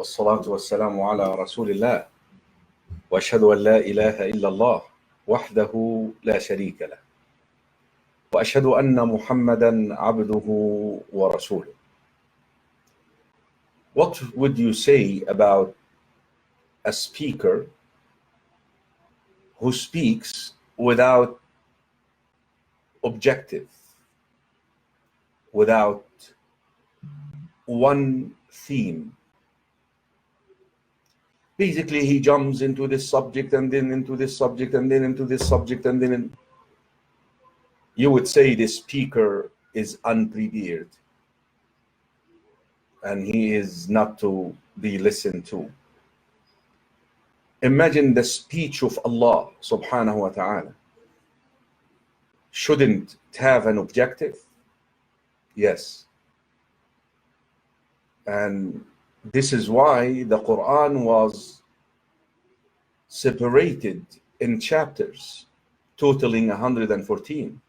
والصلاة والسلام على رسول الله وأشهد أن لا إله إلا الله وحده لا شريك له وأشهد أن محمدا عبده ورسوله. What would you say about a speaker who speaks without objective, without one theme? Basically, he jumps into this subject and then into this subject and then into this subject and then you would say the speaker is unprepared and he is not to be listened to. Imagine the speech of Allah subhanahu wa ta'ala. Shouldn't have an objective? Yes. And this is why the Quran was separated in chapters, totaling 114.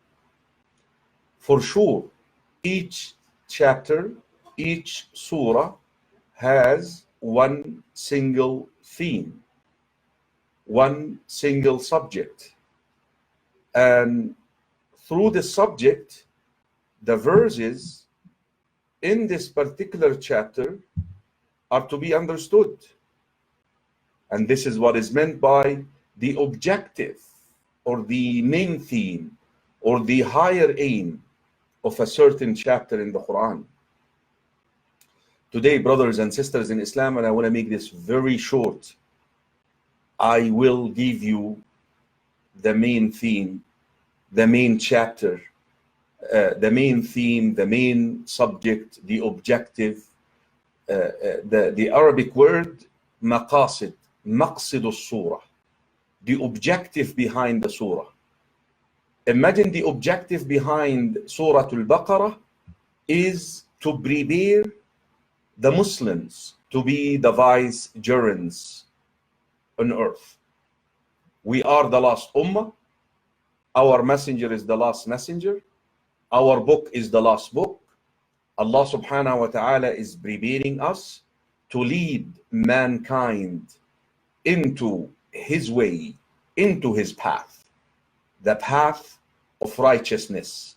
For sure, each chapter, each surah has one single theme, one single subject. And through the subject, the verses in this particular chapter are to be understood. And this is what is meant by the objective or the main theme or the higher aim of a certain chapter in the Quran. Today, brothers and sisters in Islam, and I want to make this very short, I will give you the main theme, the main chapter, the main theme, the main subject, the objective. The Arabic word maqasid, maqsid al-surah, the objective behind the surah. Imagine the objective behind Surah Al-Baqarah is to prepare the Muslims to be the vicegerents on earth. We are the last ummah. Our messenger is the last messenger. Our book is the last book. Allah subhanahu wa ta'ala is preparing us to lead mankind into his way, into his path, the path of righteousness,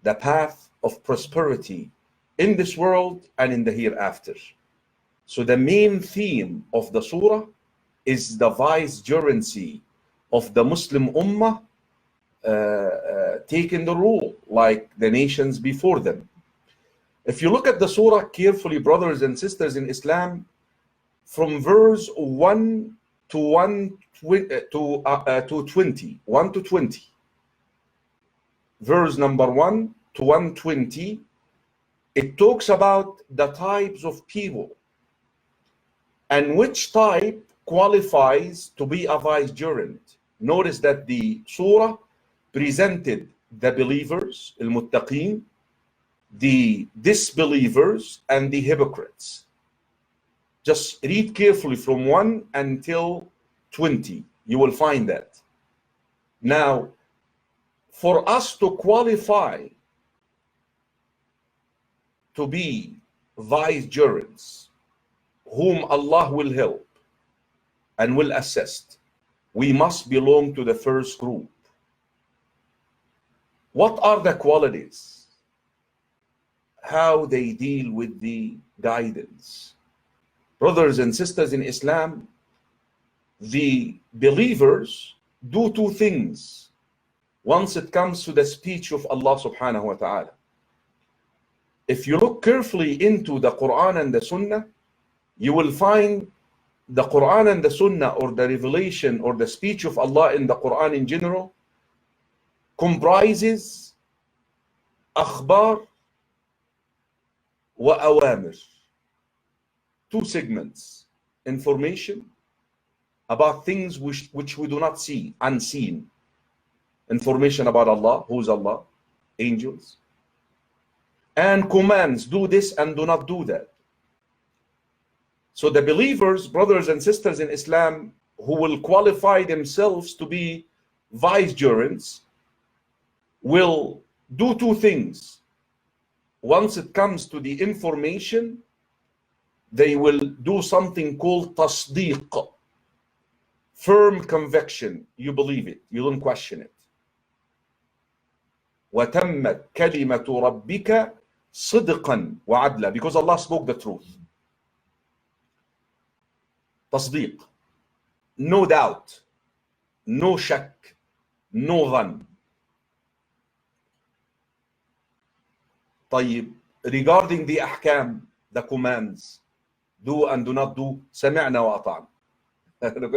the path of prosperity in this world and in the hereafter. So the main theme of the surah is the vicegerency of the Muslim ummah taking the rule like the nations before them. If you look at the surah carefully, brothers and sisters in Islam, from verse 1 to 20, 1 to 20, verse number 1 to 120, it talks about the types of people and which type qualifies to be a vicegerent. Notice that the surah presented the believers, al-muttaqeen, the disbelievers, and the hypocrites. Just read carefully from 1 until 20. You will find that. Now, for us to qualify to be vicegerents, whom Allah will help and will assist, we must belong to the first group. What are the qualities? How they deal with the guidance. Brothers and sisters in Islam, the believers do two things once it comes to the speech of Allah subhanahu wa ta'ala. If you look carefully into the Quran and the Sunnah, you will find the Quran and the Sunnah, or the revelation or the speech of Allah in the Quran in general, comprises akhbar wa awamir. Two segments: information about things which we do not see, unseen. Information about Allah, who's Allah, angels, and commands, do this and do not do that. So the believers, brothers and sisters in Islam, who will qualify themselves to be vicegerents, will do two things once it comes to the information they will do something called tasdeeq, firm conviction. You believe it, you don't question it. وَتَمَّتْ كَلِمَةُ رَبِّكَ صِدْقًا وَعَدْلًا, because Allah spoke the truth. Tasdeeq, no doubt, no shak, no dhan. طيب, regarding the ahkam, the commands, do and do not do, سمعنا وأطعنا.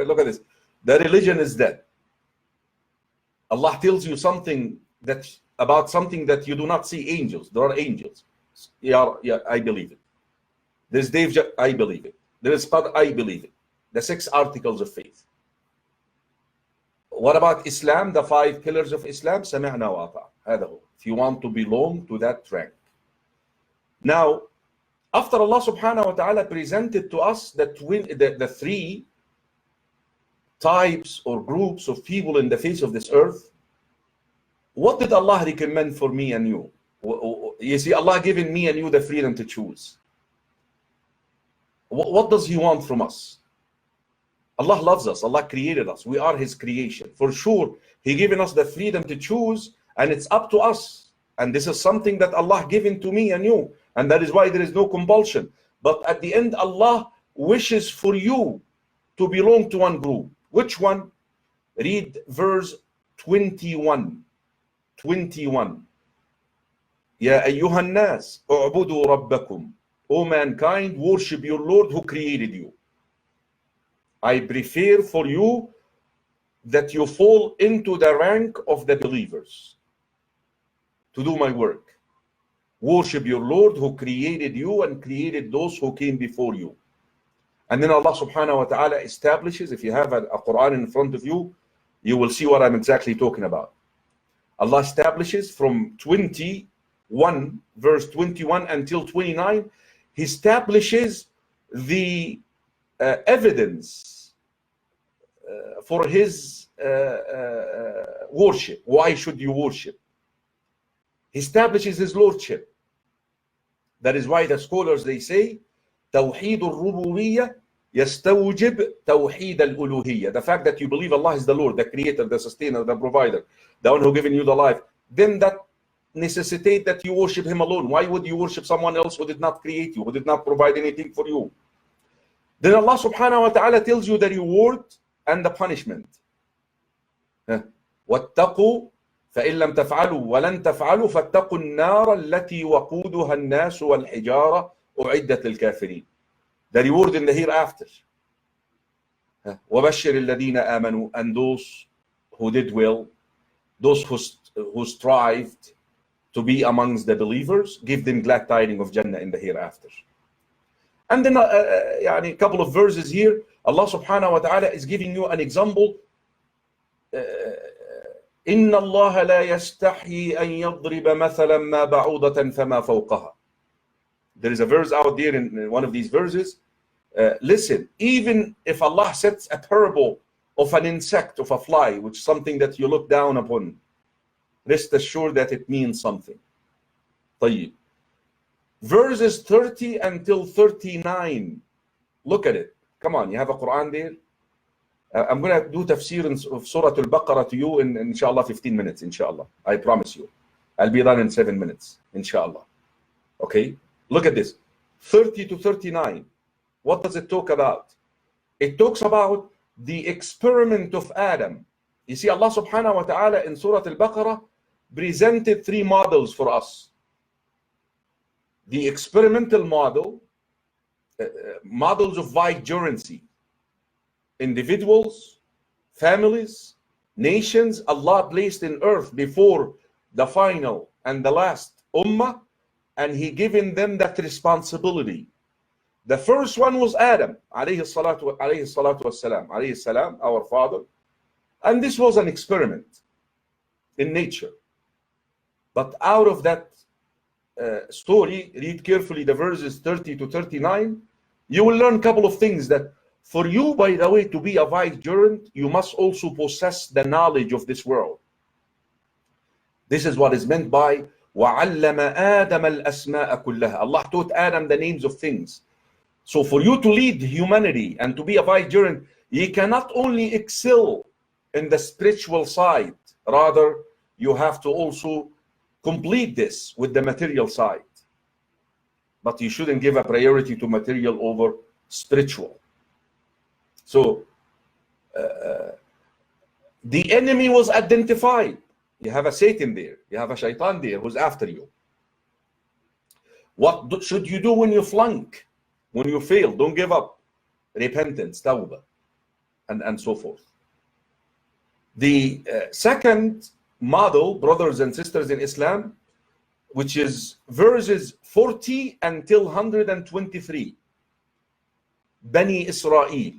Look at this. The religion is that Allah tells you something that about something that you do not see angels. There are angels. Yeah, I believe it. There's Dave, I believe it. There is Qadr, I believe it. The 6 articles of faith. What about Islam? The 5 pillars of Islam. سمعنا وأطعنا. هذا هو. If you want to belong to that rank. Now, after Allah subhanahu wa ta'ala presented to us that the 3 types or groups of people in the face of this earth, what did Allah recommend for me and you? You see, Allah giving me and you the freedom to choose. What does He want from us? Allah loves us. Allah created us. We are His creation. For sure, He given us the freedom to choose, and it's up to us. And this is something that Allah given to me and you. And that is why there is no compulsion. But at the end, Allah wishes for you to belong to one group. Which one? Read verse 21. 21. Ya ayyuhan nas, u'budu rabbakum. O mankind, worship your Lord who created you. I prefer for you that you fall into the rank of the believers to do my work. Worship your Lord who created you and created those who came before you. And then Allah subhanahu wa ta'ala establishes, if you have a Quran in front of you, you will see what I'm exactly talking about. Allah establishes from 21, verse 21 until 29, He establishes the evidence for His worship. Why should you worship? He establishes His lordship. That is why the scholars, they say, توحيد الربوبية يستوجب توحيد الألوهية. The fact that you believe Allah is the Lord, the creator, the sustainer, the provider, the one who given you the life, then that necessitates that you worship Him alone. Why would you worship someone else who did not create you, who did not provide anything for you? Then Allah subhanahu wa ta'ala tells you the reward and the punishment. وَاتَّقُوا فإن لم تفعلوا ولن تفعلوا فاتقوا النار التي وقودها الناس والحجارة أعدت للكافرين. The reward in the hereafter. وبشر الذين آمنوا, and those who did well, those who strived to be amongst the believers, give them glad tidings of Jannah in the hereafter. And then a couple of verses here, Allah subhanahu wa ta'ala is giving you an example. إن الله لا يستحي أن يضرب مثلا ما بعوضة فما فوقها. There is a verse out there in one of these verses. Listen, even if Allah sets a parable of an insect, of a fly, which is something that you look down upon, rest assured that it means something. طيب. Verses 30 until 39. Look at it. Come on, you have a Quran there? I'm going to do Tafsir of Surah Al-Baqarah to you in inshallah 15 minutes, inshallah. I promise you. I'll be done in 7 minutes, inshallah. Okay? Look at this. 30 to 39. What does it talk about? It talks about the experiment of Adam. You see, Allah subhanahu wa ta'ala in Surah Al-Baqarah presented 3 models for us. The experimental model, models of vicegerency. Individuals, families, nations, Allah placed in earth before the final and the last ummah, and He given them that responsibility. The first one was Adam, alayhi salatu wassalam, alayhi salam, our father. And this was an experiment in nature. But out of that story, read carefully the verses 30 to 39, you will learn a couple of things. That for you, by the way, to be a vicegerent, you must also possess the knowledge of this world. This is what is meant by وَعَلَّمَ آدَمَ الْأَسْمَاءَ كُلَّهَا. Allah taught Adam the names of things. So for you to lead humanity and to be a vicegerent, you cannot only excel in the spiritual side, rather you have to also complete this with the material side. But you shouldn't give a priority to material over spiritual. So the enemy was identified. You have a Satan there, you have a shaitan there who's after you. What should you do when you flunk, when you fail? Don't give up. Repentance, tawbah, and so forth. The second model, brothers and sisters in Islam, which is verses 40 until 123. Bani Israel.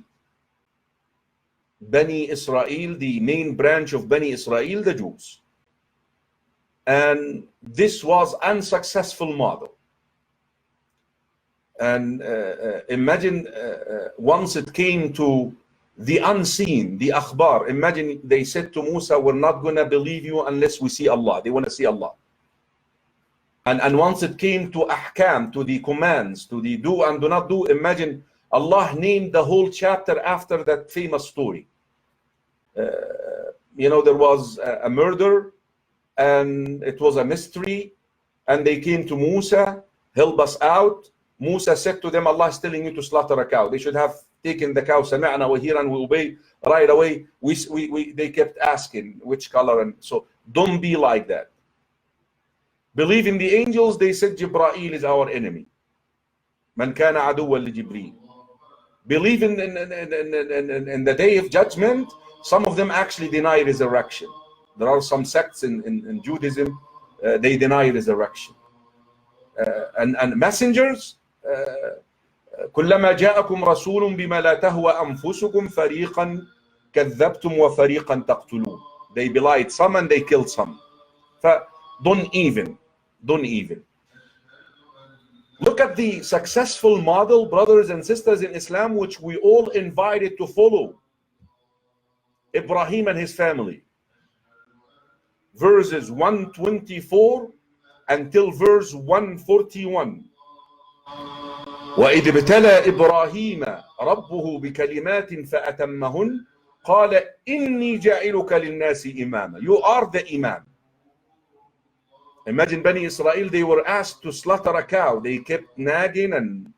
Bani Israel, the main branch of Bani Israel, the Jews. And this was unsuccessful model. And imagine once it came to the unseen, the akhbar. Imagine they said to Musa, we're not going to believe you unless we see Allah. They want to see Allah. And once it came to ahkam, to the commands, to the do and do not do, imagine Allah named the whole chapter after that famous story. You know, there was a murder and it was a mystery, and they came to Musa, help us out. Musa said to them, Allah is telling you to slaughter a cow. They should have taken the cow, sami'na wa hear, and we obey right away. They kept asking which color, and so don't be like that. Believe in the angels. They said Jibreel is our enemy. Man kana aduwwan li Jibreel. Believe in the day of judgment. Some of them actually deny resurrection. There are some sects in Judaism, they deny resurrection. And messengers, كلما جاءكم رسول بما لا تهوى أنفسكم فريقا كذبتم وفريقا تقتلون. They belied some and they killed some. Don't even. Look at the successful model, brothers and sisters in Islam, which we all invited to follow. Ibrahim and his family. Verses 124 until verse 141. وإذ ابتلى إبراهيم ربه بكلمات فأتمهن قال إني جاعلك للناس إماما. You are the imam. Imagine Bani Israel, they were asked to slaughter a cow. They kept nagging and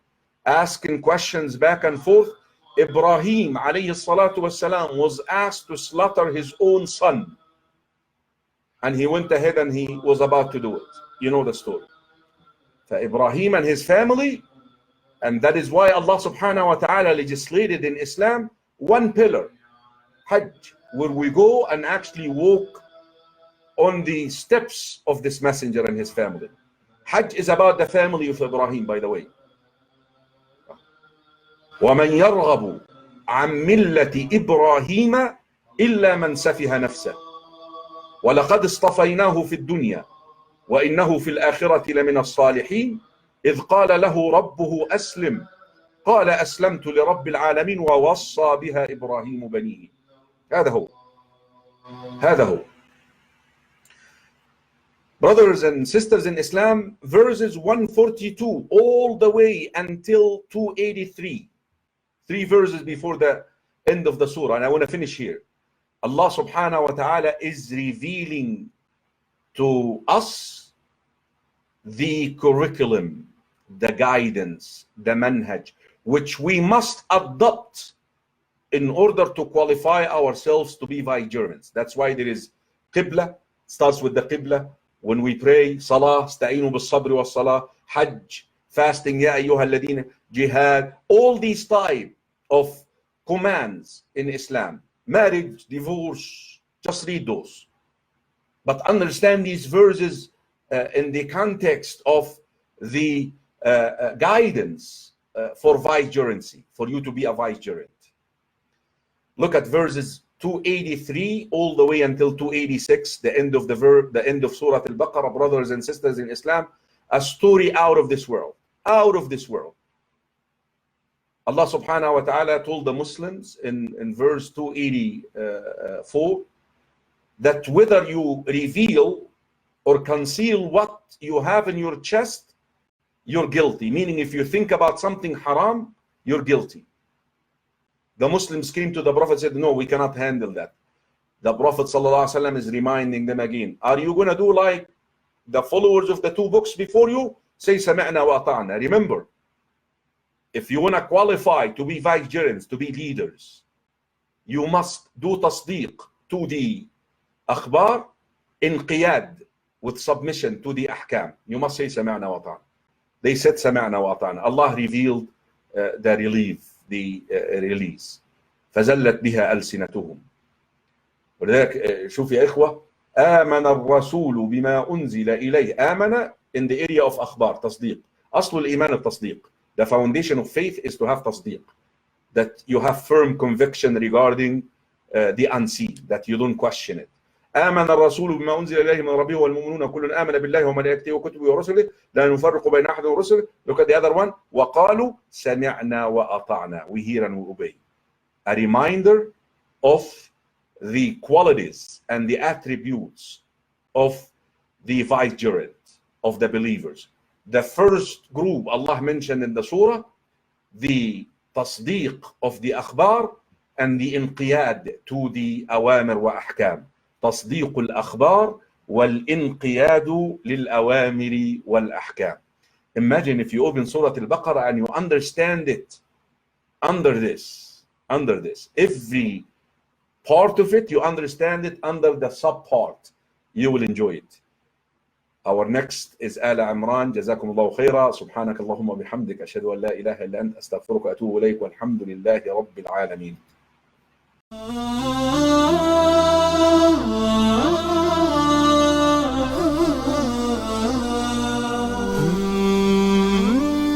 asking questions back and forth. Ibrahim alayhi salatu wasalam was asked to slaughter his own son. And he went ahead and he was about to do it. You know the story. So Ibrahim and his family, and that is why Allah subhanahu wa ta'ala legislated in Islam one pillar, Hajj, where we go and actually walk on the steps of this messenger and his family. Hajj is about the family of Ibrahim, by the way. وَمَنْ يَرْغَبُ عَنْ مِلَّةِ إِبْرَاهِيمَ إِلَّا مَنْ سَفِهَ نَفْسَهُ وَلَقَدْ اصْطَفَيْنَاهُ فِي الدُّنْيَا وَإِنَّهُ فِي الْآخِرَةِ لَمِنَ الصَّالِحِينَ إِذْ قَالَ لَهُ رَبُّهُ أَسْلِمْ قَالَ أَسْلَمْتُ لِرَبِّ الْعَالَمِينَ وَوَصَّى بِهَا إِبْرَاهِيمُ بَنِيهِ. هذا هو. Brothers and sisters in Islam, verses 142 all the way until 283, 3 verses before the end of the surah, and I want to finish here. Allah subhanahu wa ta'ala is revealing to us the curriculum, the guidance, the manhaj, which we must adopt in order to qualify ourselves to be vicegerents. That's why there is Qibla, starts with the Qibla. When we pray, Salah, Sta'inu bis-sabri was-salah, Hajj, fasting, Ya ayyuha alladhina, Jihad, all these type of commands in Islam. Marriage, divorce, just read those. But understand these verses in the context of the guidance for vicegerency, for you to be a vicegerent. Look at verses 283 all the way until 286, the end of the end of Surah Al-Baqarah, brothers and sisters in Islam, a story out of this world. Out of this world. Allah subhanahu wa ta'ala told the Muslims in verse 284 that whether you reveal or conceal what you have in your chest, you're guilty. Meaning if you think about something haram you're guilty. The Muslims came to the Prophet and said, no, we cannot handle that. The Prophet ﷺ is reminding them again, are you going to do like the followers of the two books before you? Say, سَمِعْنَا وَأَطَعْنَا. Remember, if you want to qualify to be vicegerents, to be leaders, you must do tasdeeq to the akhbar, inqiyad, with submission to the ahkam. You must say سَمِعْنَا وَأَطَعْنَا. They said سَمِعْنَا وَأَطَعْنَا. Allah revealed the release. فَزَلَّتْ بِهَا أَلْسِنَتُهُم. ولذلك شوف يا إخوة، آمن الرسول بما أنزل إليه. آمن in the area of أخبار، تصديق. أصل الإيمان التصديق. The foundation of faith is to have تصديق. That you have firm conviction regarding the unseen, that you don't question it. آمن الرسول بما أنزل إليه من ربه والمؤمنون كل آمن بالله وملائكته وكتبه ورسله لا نفرق بين أحد ورسله. Look at the other one. وقالوا سمعنا وأطعنا. We hear and we obey. A reminder of the qualities and the attributes of the vicegerent, of the believers. The first group Allah mentioned in the surah, the tasdeeq of the akhbar and the inqiyad to the awamir wa ahkam. تصديق الأخبار والإنقياد للأوامر والأحكام. Imagine if you open Surah Al-Baqarah and you understand it under this. Every part of it, you understand it under the sub-part. You will enjoy it. Our next is Al Imran. جزاكم الله خيرا. سبحانك اللهم وبحمدك أشهد أن لا إله إلا أنت أستغفرك وأتوب إليك والحمد لله رب العالمين.